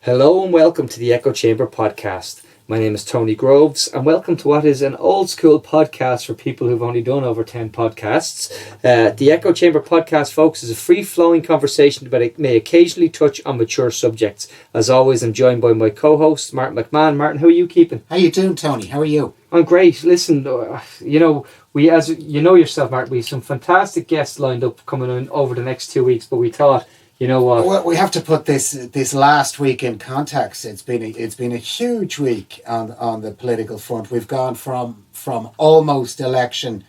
Hello and welcome to the Echo Chamber podcast. My name is Tony Groves and welcome to what is an old school podcast for people who've only done over 10 podcasts. The Echo Chamber podcast, folks, is a free-flowing conversation but it may occasionally touch on mature subjects. As always, I'm joined by my co-host, Martin McMahon. Martin, how are you keeping? How you doing, Tony? How are you? I'm great. Listen, we, as you know yourself, Martin, we have some fantastic guests lined up coming in over the next 2 weeks, but we thought, you know what? Well, we have to put this last week in context. It's been a huge week on the political front. We've gone from almost election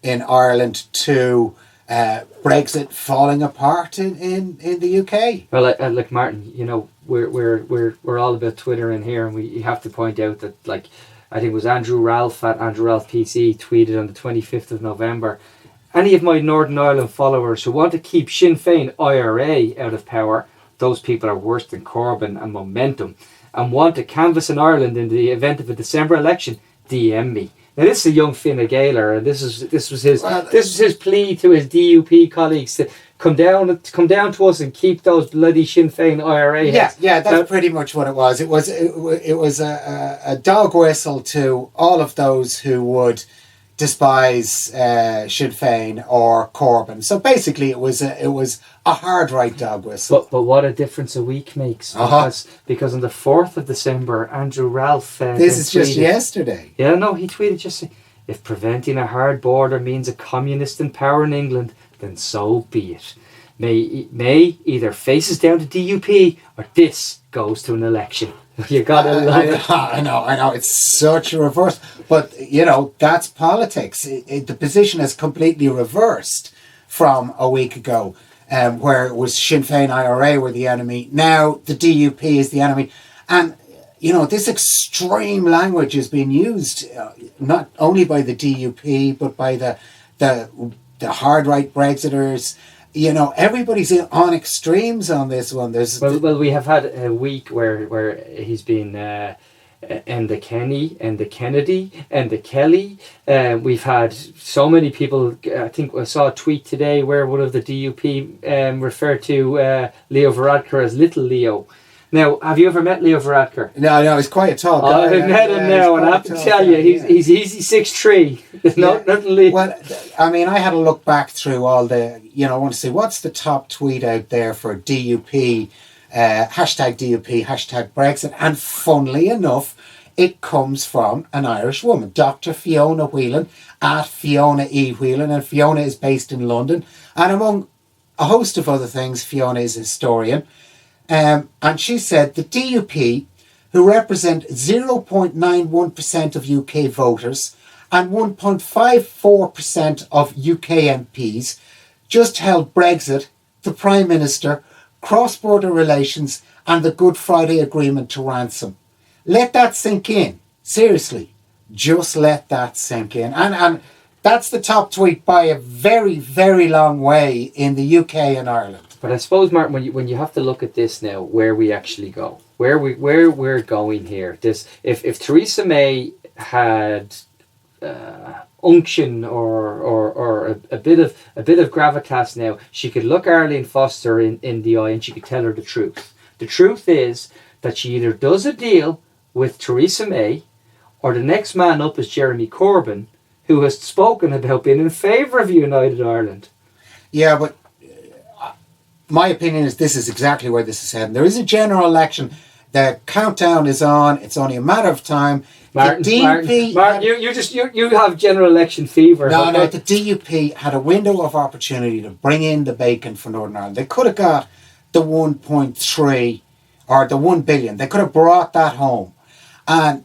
in Ireland to Brexit falling apart in the UK. Well, like Martin, you know, we're all about Twitter in here, and you have to point out that, like, I think it was Andrew Ralph at Andrew Ralph PC tweeted on the 25th of November. Any of my Northern Ireland followers who want to keep Sinn Féin IRA out of power, those people are worse than Corbyn and Momentum, and want to canvass in Ireland in the event of a December election, DM me. Now this is a young Fine Gaeler, and this was his plea to his DUP colleagues to come down to us and keep those bloody Sinn Féin IRA heads. Yeah, that's pretty much what it was. It was a dog whistle to all of those who would despise Sinn Féin or Corbyn. So basically it was a hard right dog whistle. But what a difference a week makes. Because on the 4th of December, Andrew Ralph this is just yesterday. Yeah, no, he tweeted just saying, if preventing a hard border means a communist in power in England, then so be it. May either faces down to DUP or this goes to an election. You got it. I know. It's such a reverse. But, you know, that's politics. The position is completely reversed from a week ago, where it was Sinn Féin IRA were the enemy. Now the DUP is the enemy. And, you know, this extreme language is being used not only by the DUP, but by the hard right Brexiters. You know, everybody's on extremes on this one. Well, we have had a week where he's been and the Kenny and the Kennedy and the Kelly. We've had so many people. I think I saw a tweet today where one of the DUP referred to Leo Varadkar as Little Leo. Now, have you ever met Leo Varadkar? No, he's quite a tall guy. I've met him now, and I have to tell you, he's easy 6'3". There's nothing. Well, I mean, I had to look back through all the, you know, I want to see what's the top tweet out there for DUP, hashtag DUP, hashtag Brexit, and funnily enough, it comes from an Irish woman, Dr. Fiona Whelan, at Fiona E. Whelan, and Fiona is based in London, and among a host of other things, Fiona is a historian. And she said the DUP, who represent 0.91% of UK voters and 1.54% of UK MPs, just held Brexit, the Prime Minister, cross-border relations and the Good Friday Agreement to ransom. Let that sink in. Seriously, just let that sink in. And that's the top tweet by a very, very long way in the UK and Ireland. But I suppose, Martin, when you have to look at this now, where we actually go, where we're going here, this if Theresa May had unction or a bit of gravitas now, she could look Arlene Foster in the eye and she could tell her the truth. The truth is that she either does a deal with Theresa May, or the next man up is Jeremy Corbyn, who has spoken about being in favour of United Ireland. Yeah, but my opinion is this is exactly where this is heading. There is a general election. The countdown is on. It's only a matter of time. Martin, you have general election fever. No, the DUP had a window of opportunity to bring in the bacon for Northern Ireland. They could have got the 1.3 or the 1 billion. They could have brought that home. And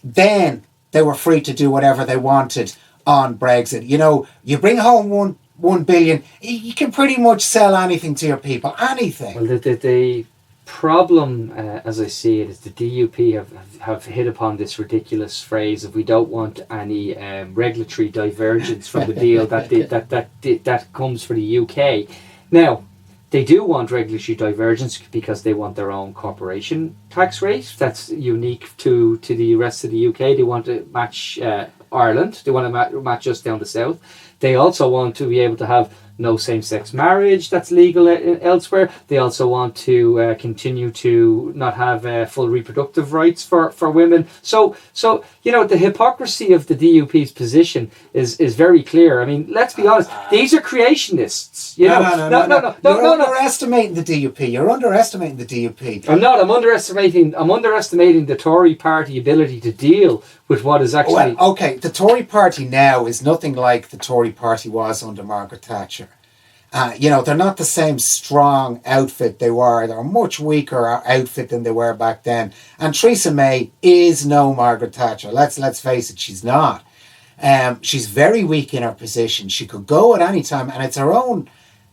then they were free to do whatever they wanted on Brexit. You know, you bring home 1 billion, you can pretty much sell anything to your people, anything. Well, the problem, as I see it, is the DUP have hit upon this ridiculous phrase of we don't want any regulatory divergence from the deal that comes for the UK. Now, they do want regulatory divergence because they want their own corporation tax rate. That's unique to the rest of the UK. They want to match Ireland. They want to match us down the south. They also want to be able to have no same-sex marriage that's legal elsewhere. They also want to continue to not have full reproductive rights for women. So the hypocrisy of the DUP's position is very clear. I mean, let's be honest. These are creationists. No. You're underestimating the DUP. You're underestimating the DUP. I'm not. I'm underestimating the Tory party ability to deal with what is actually... Well, okay, the Tory party now is nothing like the Tory party was under Margaret Thatcher. They're not the same strong outfit they were. They're a much weaker outfit than they were back then. And Theresa May is no Margaret Thatcher. Let's face it, she's not. She's very weak in her position. She could go at any time, and it's her own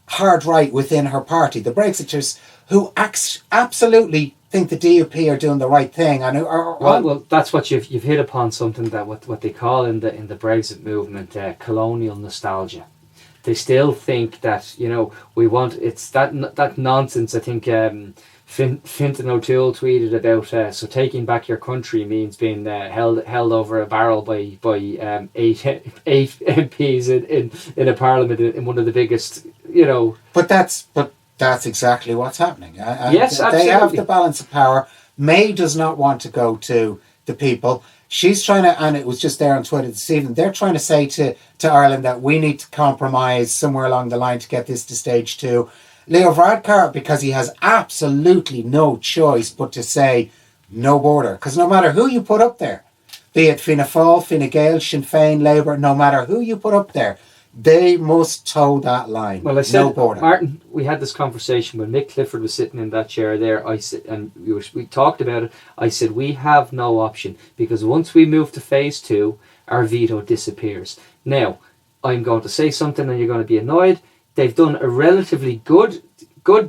hard right within her party. The Brexiters, who absolutely think the DUP are doing the right thing, and well, that's what you've hit upon, something that what they call in the Brexit movement colonial nostalgia. They still think that we want, it's that nonsense. I think Fintan O'Toole tweeted about so taking back your country means being held over a barrel by eight MPs in a parliament in one of the biggest But that's exactly what's happening. Yes, absolutely. They have the balance of power. May does not want to go to the people. She's trying to, and it was just there on Twitter this evening, they're trying to say to Ireland that we need to compromise somewhere along the line to get this to stage 2. Leo Varadkar, because he has absolutely no choice but to say no border. Because no matter who you put up there, be it Fianna Fáil, Fine Gael, Sinn Féin, Labour, no matter who you put up there, they must toe that line. Well, I said, no border. Martin, we had this conversation when Mick Clifford was sitting in that chair there. I said, and we talked about it. I said, we have no option, because once we move to phase 2, our veto disappears. Now, I'm going to say something and you're going to be annoyed. They've done a relatively good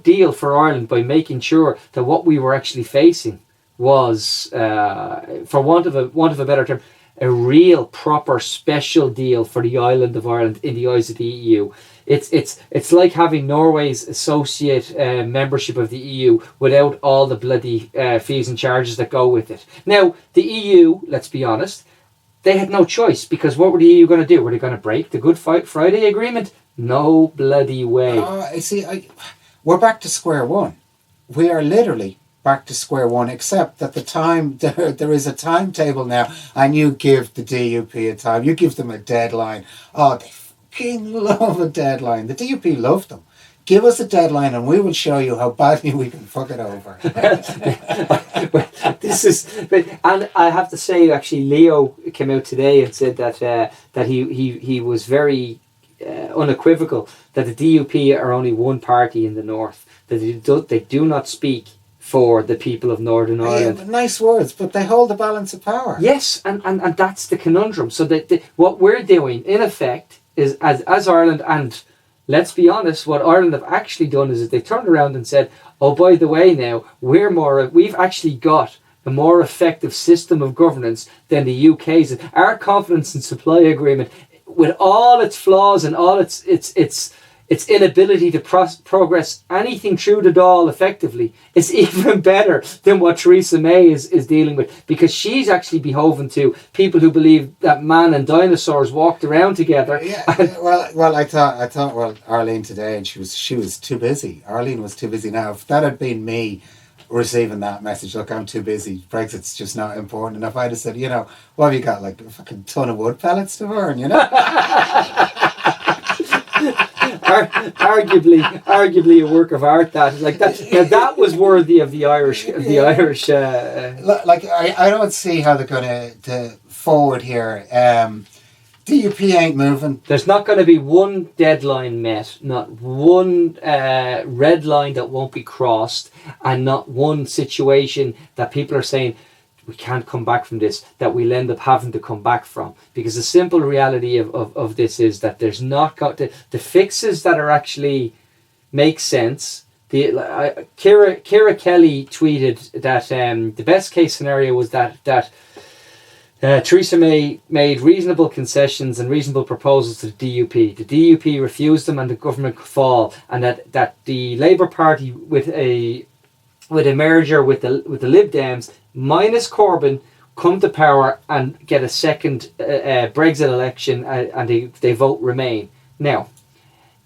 deal for Ireland by making sure that what we were actually facing was, for want of a better term, a real proper special deal for the island of Ireland in the eyes of the EU. It's like having Norway's associate membership of the EU without all the bloody fees and charges that go with it. Now, the EU, let's be honest, they had no choice, because what were the EU going to do? Were they going to break the Good Friday Agreement? No bloody way. We're back to square one. We are literally back to square one, except that there is a timetable now, and you give the DUP a time. You give them a deadline. Oh, they fucking love a deadline. The DUP love them. Give us a deadline and we will show you how badly we can fuck it over. And I have to say, actually, Leo came out today and said that he was very unequivocal that the DUP are only one party in the north, that they do not speak for the people of Northern Ireland. Yeah, nice words, but they hold the balance of power. Yes, and that's the conundrum. So what we're doing, in effect, is as Ireland, and let's be honest, what Ireland have actually done is they turned around and said, oh, by the way, now, we've actually got a more effective system of governance than the UK's. Our confidence and supply agreement, with all its flaws and all its inability to progress anything through the Dáil effectively, is even better than what Theresa May is dealing with, because she's actually beholden to people who believe that man and dinosaurs walked around together. Yeah, well, I thought Arlene today, and she was too busy. Arlene was too busy. Now, if that had been me receiving that message, look, I'm too busy, Brexit's just not important enough, I'd have said, what have you got, like a fucking ton of wood pellets to burn, arguably a work of art that was worthy of the Irish Like, I don't see how they're going to forward here. DUP ain't moving. There's not going to be one deadline met, not one red line that won't be crossed, and not one situation that people are saying we can't come back from this, that we'll end up having to come back from. Because the simple reality of this is that there's not got the fixes that are actually make sense. Ciara Kelly tweeted that the best case scenario was that Theresa May made reasonable concessions and reasonable proposals to the DUP. The DUP refused them and the government could fall, and that the Labour Party with a merger with the Lib Dems minus Corbyn come to power and get a second Brexit election, and they vote Remain. Now,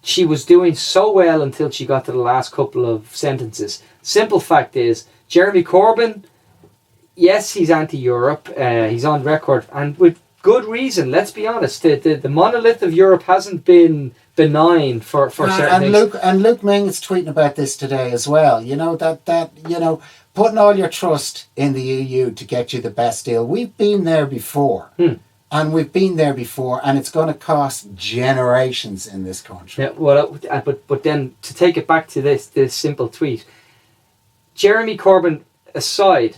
she was doing so well until she got to the last couple of sentences. Simple fact is, Jeremy Corbyn, yes, he's anti-Europe. He's on record, and with good reason. Let's be honest. The monolith of Europe hasn't been benign for certain things. Luke Ming is tweeting about this today as well. You know, that you know, putting all your trust in the EU to get you the best deal. We've been there before. And we've been there before, and it's going to cost generations in this country. Yeah, well, but then to take it back to this simple tweet, Jeremy Corbyn aside,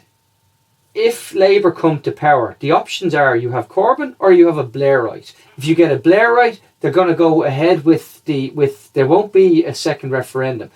if Labour come to power, the options are you have Corbyn or you have a Blairite. If you get a Blairite, they're going to go ahead with there won't be a second referendum.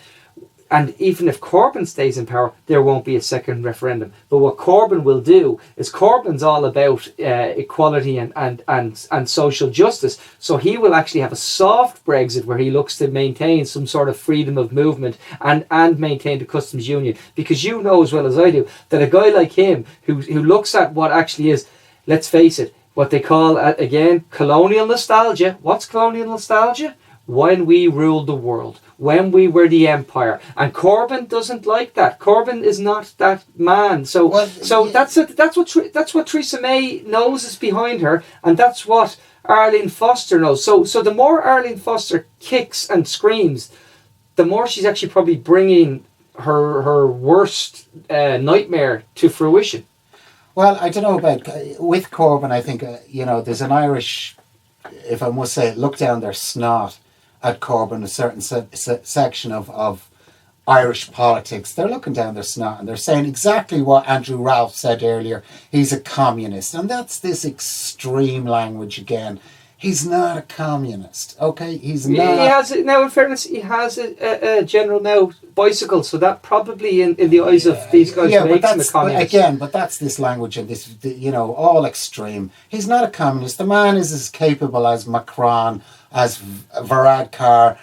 And even if Corbyn stays in power, there won't be a second referendum. But what Corbyn will do is Corbyn's all about equality and social justice. So he will actually have a soft Brexit where he looks to maintain some sort of freedom of movement and maintain the customs union. Because you know as well as I do that a guy like him who looks at what actually is, let's face it, what they call, again, colonial nostalgia. What's colonial nostalgia? When we ruled the world, when we were the empire, and Corbyn doesn't like that. Corbyn is not that man. So that's what Theresa May knows is behind her, and that's what Arlene Foster knows. So the more Arlene Foster kicks and screams, the more she's actually probably bringing her worst nightmare to fruition. Well, I don't know about with Corbyn. I think there's an Irish, if I must say it, look down their snot at Corbyn, a certain section of Irish politics. They're looking down their snot and they're saying exactly what Andrew Ralph said earlier. He's a communist. And that's this extreme language again. He's not a communist, okay? He's not. He has, now in fairness, he has a general now bicycle, so that probably in the eyes of these guys makes him a communist. But that's this language and this, all extreme. He's not a communist. The man is as capable as Macron, as Varadkar,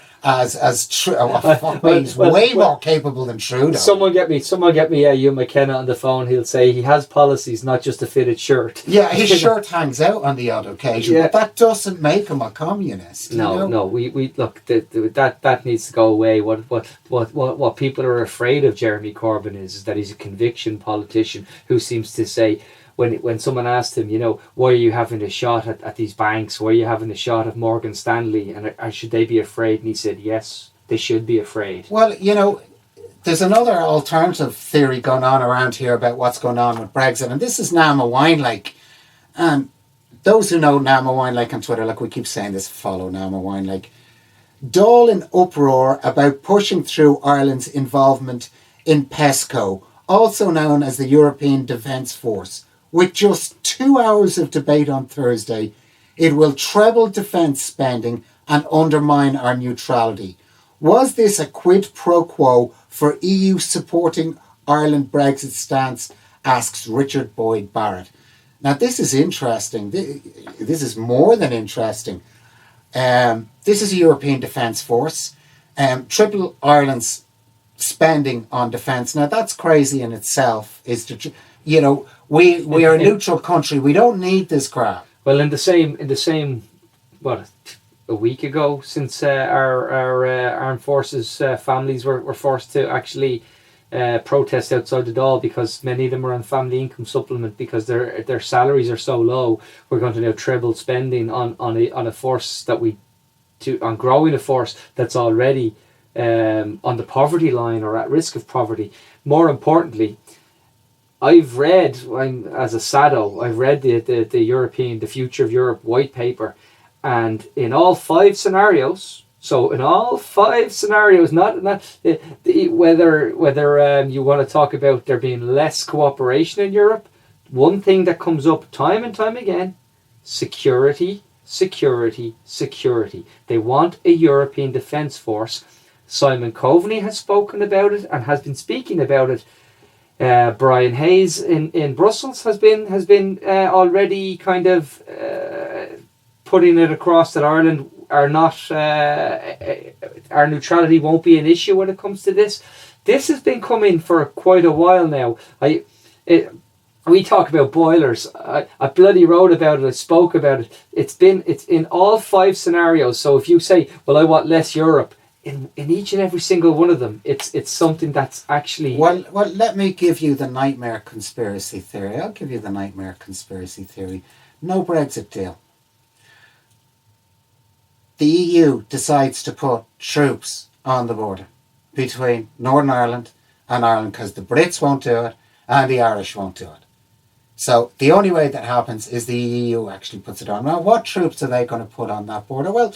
he's way more capable than Trudeau. Someone get me Hugh McKenna on the phone. He'll say he has policies, not just a fitted shirt. Yeah, his shirt hangs out on the odd occasion, but that doesn't make him a communist. No. We look that needs to go away. What people are afraid of Jeremy Corbyn is that he's a conviction politician who seems to say, when someone asked him, why are you having a shot at these banks? Why are you having a shot at Morgan Stanley? And should they be afraid? And he said, yes, they should be afraid. Well, there's another alternative theory going on around here about what's going on with Brexit. And this is Nama Winelake. And those who know Nama Winelake on Twitter, like we keep saying this, follow Nama Winelake. Dáil in uproar about pushing through Ireland's involvement in PESCO, also known as the European Defence Force. With just 2 hours of debate on Thursday, it will treble defence spending and undermine our neutrality. Was this a quid pro quo for EU supporting Ireland Brexit stance, asks Richard Boyd Barrett. Now this is interesting. This is more than interesting. This is a European Defence Force. Triple Ireland's spending on defence. Now that's crazy in itself. We are a neutral country. We don't need this crap. Well, in the same, a week ago, since our armed forces families were forced to actually protest outside the Dáil because many of them are on family income supplement because their salaries are so low. We're going to now treble spending on a force on growing a force that's already on the poverty line or at risk of poverty. More importantly, I've read, as a SADO, I've read the Future of Europe white paper, and in all 5 scenarios, not whether you want to talk about there being less cooperation in Europe, one thing that comes up time and time again, security. They want a European Defence Force. Simon Coveney has spoken about it and has been speaking about it. Brian Hayes in Brussels has been already kind of putting it across that Ireland are not our neutrality won't be an issue when it comes to this. This has been coming for quite a while now. we talk about boilers. I bloody wrote about it. I spoke about it. It's in all 5 scenarios. So if you say, well, I want less Europe, in each and every single one of them, it's something that's actually... Well, let me give you the nightmare conspiracy theory. I'll give you the nightmare conspiracy theory. No Brexit deal. The EU decides to put troops on the border between Northern Ireland and Ireland because the Brits won't do it and the Irish won't do it. So the only way that happens is the EU actually puts it on. Now, what troops are they going to put on that border? Well,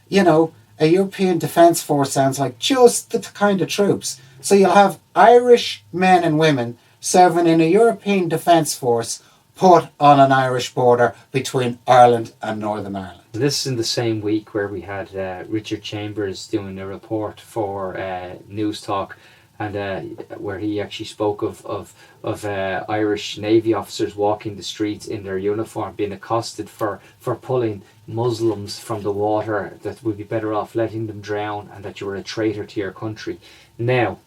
you know, a European Defence Force sounds like just the kind of troops. So you'll have Irish men and women serving in a European Defence Force put on an Irish border between Ireland and Northern Ireland. This is in the same week where we had Richard Chambers doing a report for News Talk, and where he actually spoke of Irish Navy officers walking the streets in their uniform, being accosted for pulling Muslims from the water, that would be better off letting them drown, and that you were a traitor to your country. Now,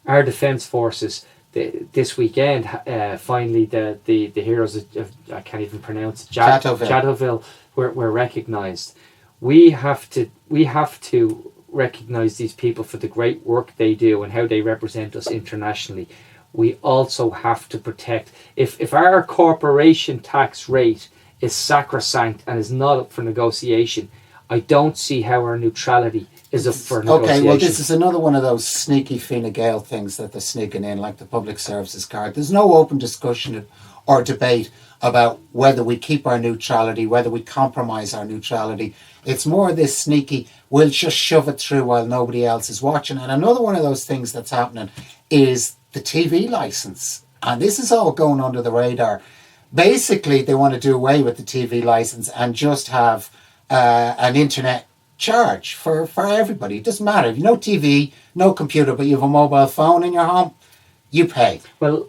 our defence forces, this weekend, finally the heroes of I can't even pronounce it, Jadotville were recognised. We have to recognise these people for the great work they do and how they represent us internationally. We also have to protect, if our corporation tax rate is sacrosanct and is not up for negotiation, I don't see how our neutrality is up for negotiation. Okay, well, this is another one of those sneaky Fine Gael things that they're sneaking in, like the public services card. There's no open discussion or debate about whether we keep our neutrality, whether we compromise our neutrality. It's more this sneaky, we'll just shove it through while nobody else is watching. And another one of those things that's happening is the TV licence. And this is all going under the radar. Basically, they want to do away with the TV licence and just have an internet charge for everybody. It doesn't matter. If you have no TV, no computer, but you have a mobile phone in your home, you pay. Well,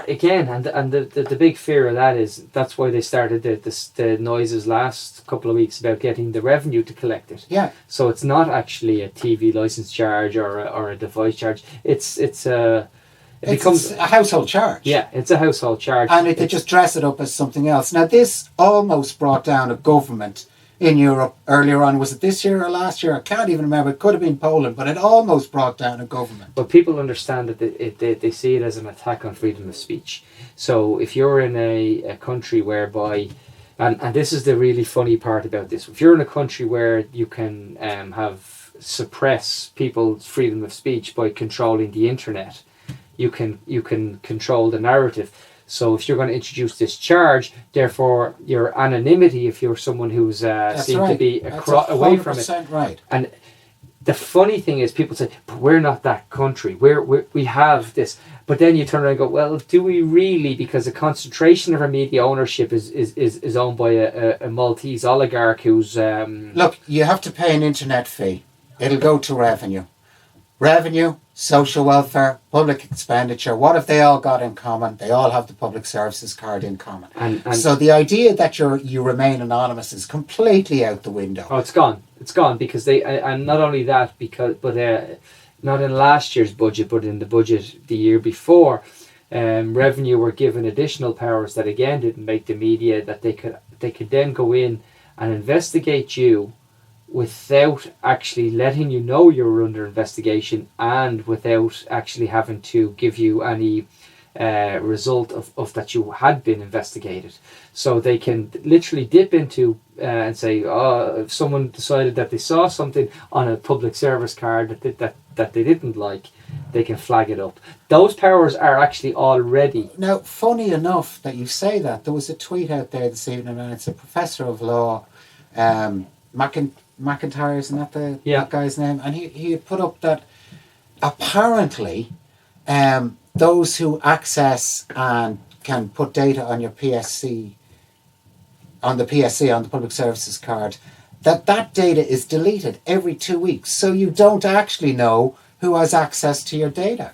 again, and the big fear of that is that's why they started the noises last couple of weeks about getting the revenue to collect it. Yeah. So it's not actually a TV license charge or a device charge. It becomes a household charge. Yeah, it's a household charge. And they just dress it up as something else. Now, this almost brought down a government in Europe earlier on. Was it this year or last year? I can't even remember. It could have been Poland, but it almost brought down a government. But people understand that they see it as an attack on freedom of speech. So if you're in a country whereby, and this is the really funny part about this, if you're in a country where you can suppress people's freedom of speech by controlling the internet, you can control the narrative. So if you're going to introduce this charge, therefore your anonymity, if you're someone who's seen to be away from it. Right. And the funny thing is, people say, but we're not that country. We have this. But then you turn around and go, well, do we really? Because the concentration of our media ownership is owned by a Maltese oligarch who's... Look, you have to pay an internet fee. It'll go to revenue. Revenue, social welfare, public expenditure. What have they all got in common? They all have the public services card in common. And so the idea that you remain anonymous is completely out the window. Oh, it's gone. It's gone because they, and not only that, but not in last year's budget, but in the budget the year before, revenue were given additional powers that again didn't make the media, that they could then go in and investigate you without actually letting you know you were under investigation, and without actually having to give you any result of that you had been investigated. So they can literally dip into and say, if someone decided that they saw something on a public service card that they didn't like, they can flag it up. Those powers are actually already... Now, funny enough that you say that, there was a tweet out there this evening, and it's a professor of law, McIntyre, isn't that that guy's name? And he had put up that apparently those who access and can put data on your PSC, on the public services card, that data is deleted every 2 weeks. So you don't actually know who has access to your data.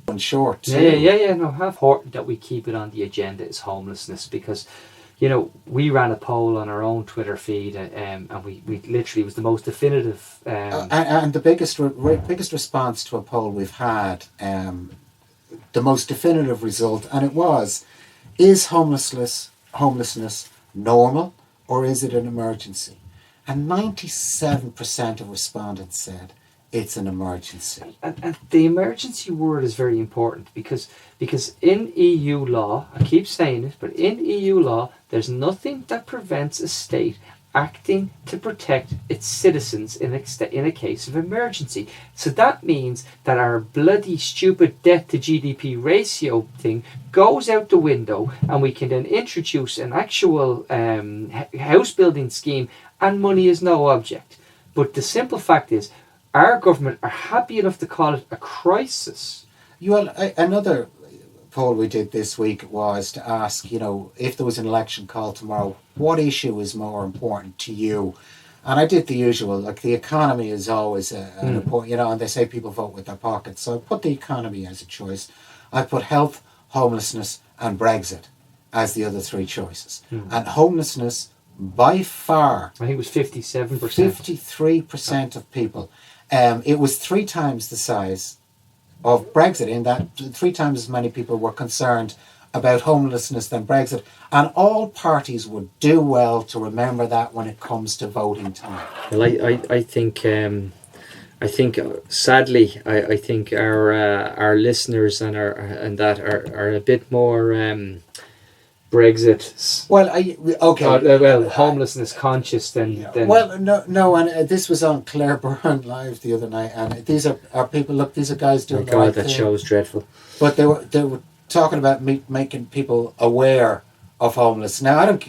In short. No, how important that we keep it on the agenda is homelessness, because we ran a poll on our own Twitter feed, and we literally, it was the most definitive... and the biggest response to a poll we've had, the most definitive result, and it was Is homelessness normal, or is it an emergency? And 97% of respondents said it's an emergency. And the emergency word is very important because in EU law, I keep saying it, but in EU law, there's nothing that prevents a state acting to protect its citizens in a case of emergency. So that means that our bloody stupid debt to GDP ratio thing goes out the window, and we can then introduce an actual house building scheme, and money is no object. But the simple fact is, our government are happy enough to call it a crisis. Another poll we did this week was to ask, if there was an election called tomorrow, what issue is more important to you? And I did the usual, like the economy is always an important, and they say people vote with their pockets. So I put the economy as a choice. I put health, homelessness and Brexit as the other three choices. And homelessness, by far, I think it was 57%. 53% of people. It was 3 times the size of Brexit, in that 3 times as many people were concerned about homelessness than Brexit. And all parties would do well to remember that when it comes to voting time. Well, I think sadly, I think our listeners and are a bit more Brexit. Well, homelessness conscious than. Well, no, and this was on Claire Byrne Live the other night, and these are people. Look, these are guys doing. Oh God, that show is dreadful. But they were talking about making people aware of homeless. Now, I don't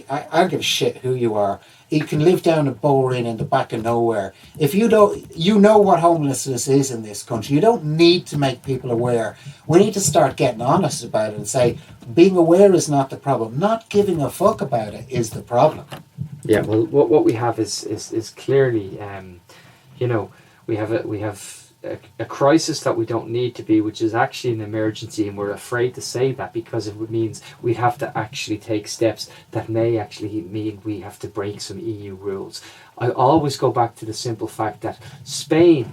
give a shit who you are. You can live down a Bullring in the back of nowhere. If you know what homelessness is in this country. You don't need to make people aware. We need to start getting honest about it and say, being aware is not the problem. Not giving a fuck about it is the problem. Yeah, well, what we have is clearly, we have a crisis that we don't need to be, which is actually an emergency, and we're afraid to say that because it means we have to actually take steps that may actually mean we have to break some EU rules. I always go back to the simple fact that Spain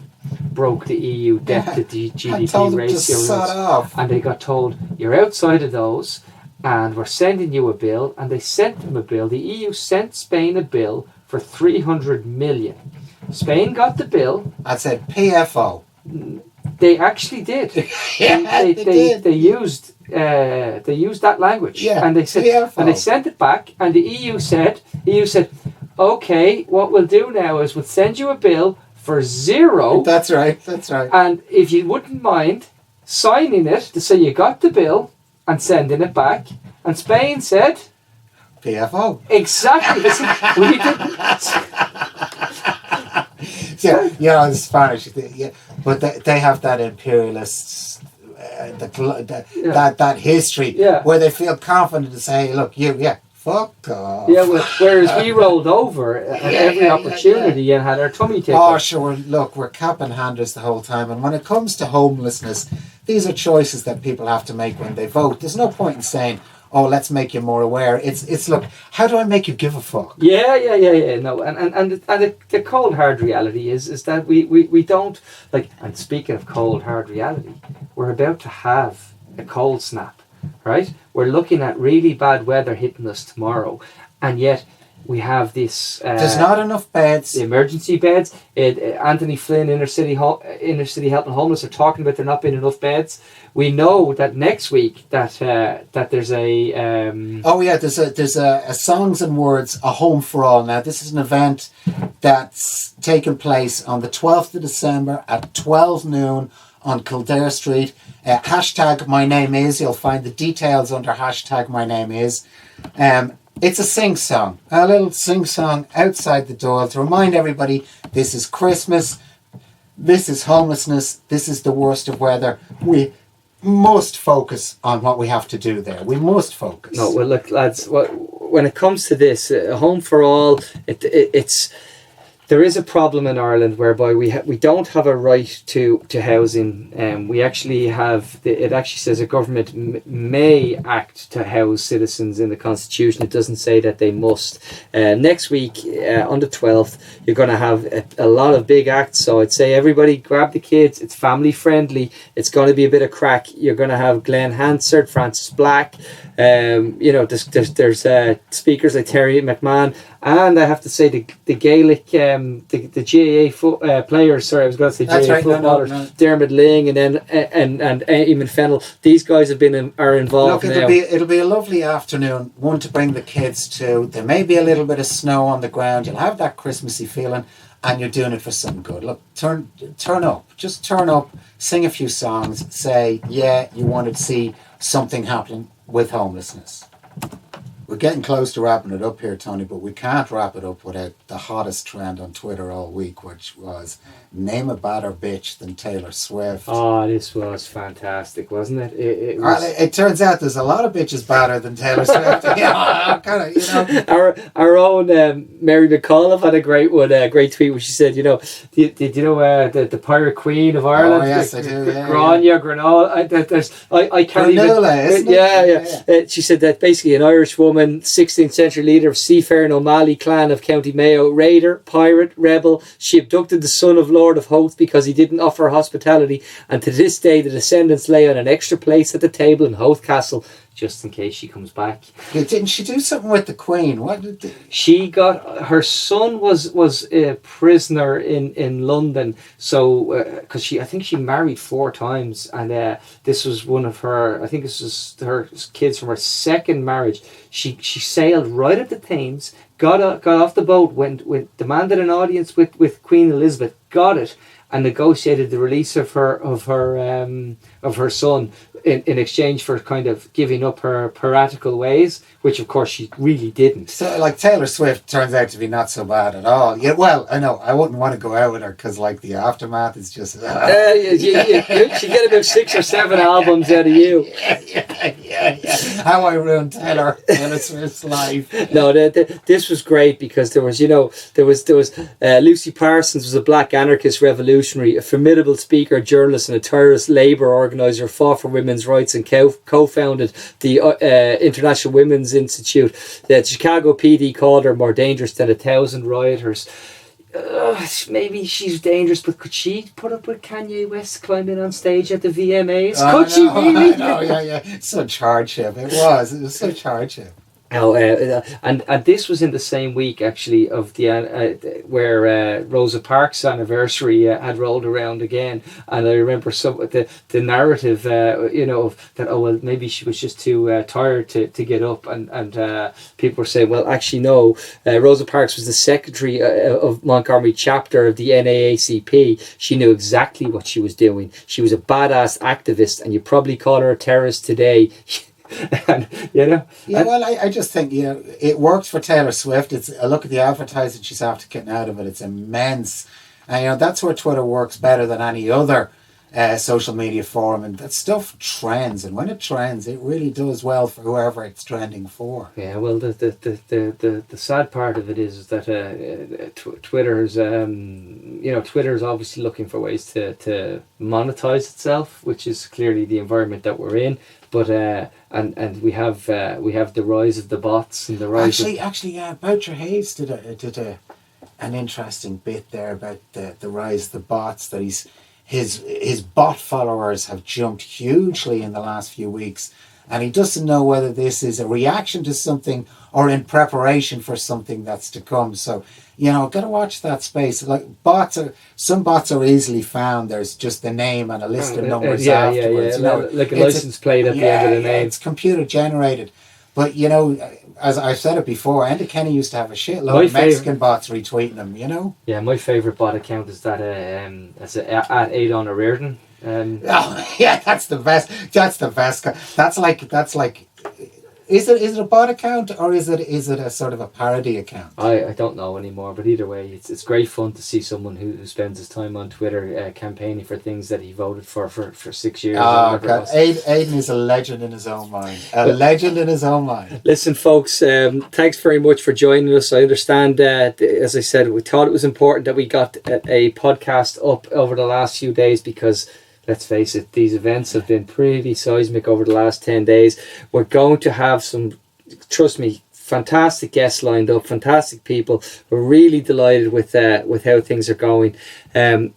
broke the EU debt to GDP ratio rules, and they got told, you're outside of those and we're sending you a bill, and they sent them a bill. The EU sent Spain a bill for 300 million. Spain got the bill. I said PFO. They actually did. They used that language. Yeah, and they said PFO. And they sent it back, and the EU said, okay, what we'll do now is we'll send you a bill for 0. That's right. And if you wouldn't mind signing it to say you got the bill and sending it back. And Spain said PFO. Exactly. We didn't. Yeah, it's Spanish. Yeah, but they have that imperialist, that history where they feel confident to say, "Look, fuck off." Yeah, whereas we rolled over at every opportunity and had our tummy tickled. Oh, sure. Look, we're cap and handers the whole time, and when it comes to homelessness, these are choices that people have to make when they vote. There's no point in saying, "Oh, let's make you more aware." It's look, how do I make you give a fuck? Yeah. No, and the cold hard reality is that we don't like. And speaking of cold hard reality, we're about to have a cold snap, right? We're looking at really bad weather hitting us tomorrow, and yet we have this. There's not enough beds. The emergency beds. Anthony Flynn, inner city help and homeless, are talking about there not being enough beds. We know that next week that there's a. There's a Songs and Words, a Home for All. Now this is an event that's taking place on the 12th of December at 12 noon on Kildare Street. Hashtag My Name Is. You'll find the details under hashtag My Name Is. It's a sing-song, a little sing-song outside the door to remind everybody this is Christmas, this is homelessness, this is the worst of weather. We must focus on what we have to do there. We must focus. No, well, look, lads, when it comes to this, a Home for All, it's there is a problem in Ireland whereby we don't have a right to housing. We actually have, it actually says a government may act to house citizens in the Constitution. It doesn't say that they must. Next week, on the 12th, you're going to have a lot of big acts. So I'd say everybody grab the kids. It's family friendly. It's going to be a bit of crack. You're going to have Glenn Hansard, Francis Black. There's speakers like Terry McMahon. And I have to say the Gaelic, the GAA players. Sorry, I was going to say GAA footballers. No. Dermot Ling and then and Eamon Fennell. These guys are involved. Look, it'll be a lovely afternoon. One to bring the kids to. There may be a little bit of snow on the ground. You'll have that Christmassy feeling, and you're doing it for some good. Look, turn up. Just turn up. Sing a few songs. Say, yeah, you wanted to see something happening with homelessness. We're getting close to wrapping it up here, Tony, but we can't wrap it up without the hottest trend on Twitter all week, which was name a badder bitch than Taylor Swift. Oh, this was fantastic, wasn't it? It turns out there's a lot of bitches badder than Taylor Swift. Our own Mary McAuliffe had a great one, great tweet where she said, did you know the Pirate Queen of Ireland? Oh, yes, I do. Grania, Granola. I can't Granola, even. Isn't it? She said that basically an Irish woman, 16th century leader of Seafaring O'Malley clan of County Mayo, raider, pirate, rebel. She abducted the son of Lord of Howth because he didn't offer hospitality, and to this day the descendants lay on an extra place at the table in Howth Castle just in case she comes back. Yeah, didn't she do something with the Queen? She got, her son was a prisoner in London, so because I think she married 4 times, and this was one of her, I think this was her kids from her second marriage. She sailed right up the Thames, got off the boat, demanded an audience with Queen Elizabeth, got it, and negotiated the release of her son in exchange for kind of giving up her piratical ways, which of course she really didn't. So like Taylor Swift turns out to be not so bad at all. Yeah, well, I know I wouldn't want to go out with her because like the aftermath is just. She get about 6 or 7 albums out of you. Yeah. How I ruined Taylor Swift's life. No, this was great because there was Lucy Parsons was a black anarchist revolutionary, a formidable speaker, journalist, and a tireless labour organiser, fought for women's rights and co-founded the International Women's Institute. The Chicago PD called her more dangerous than 1,000 rioters. Maybe she's dangerous, but could she put up with Kanye West climbing on stage at the VMAs? Could she really? Yeah. Such hardship. It was such hardship. Oh, and this was in the same week actually of the where Rosa Parks' anniversary had rolled around again, and I remember the narrative, that maybe she was just too tired to get up, and people were saying, well, actually no, Rosa Parks was the secretary of Montgomery chapter of the NAACP. She knew exactly what she was doing. She was a badass activist, and you probably call her a terrorist today. And, well, I just think it works for Taylor Swift. It's a look at the advertising she's after getting out of it. It's immense, and that's where Twitter works better than any other social media forum, and that stuff trends, and when it trends, it really does well for whoever it's trending for. Yeah, well, the sad part of it is that Twitter's Twitter's obviously looking for ways to monetize itself, which is clearly the environment that we're in. But and we have the rise of the bots and the rise. Actually, Boucher Hayes did an interesting bit there about the rise of the bots. That his bot followers have jumped hugely in the last few weeks, and he doesn't know whether this is a reaction to something or in preparation for something that's to come. So, got to watch that space. Like some bots are easily found. There's just the name and a list of numbers afterwards. Like a license plate at the end of the name. It's computer generated. But, as I've said it before, Enda Kenny used to have a shitload of Mexican bots retweeting him, Yeah, my favourite bot account is that at Adon O'Riordan. That's the best. That's the best. That's like Is it a bot account, or is it a sort of a parody account? I don't know anymore, but either way, it's great fun to see someone who spends his time on Twitter campaigning for things that he voted for 6 years. Oh, God. Aidan is a legend in his own mind. Legend in his own mind. Listen, folks, thanks very much for joining us. I understand, as I said, we thought it was important that we got a podcast up over the last few days because, let's face it, these events have been pretty seismic over the last 10 days. We're going to have some, trust me, fantastic guests lined up, fantastic people. We're really delighted with how things are going. Can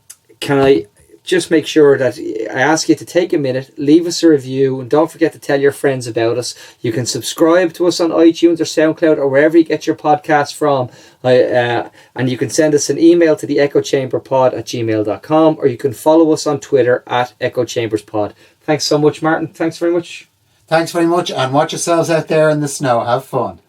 I just make sure that I ask you to take a minute, leave us a review, and don't forget to tell your friends about us. You can subscribe to us on iTunes or SoundCloud or wherever you get your podcasts from. And you can send us an email to the echochamberpod@gmail.com, or you can follow us on Twitter @echochamberspod. Thanks so much, Martin. Thanks very much. Thanks very much, and watch yourselves out there in the snow. Have fun.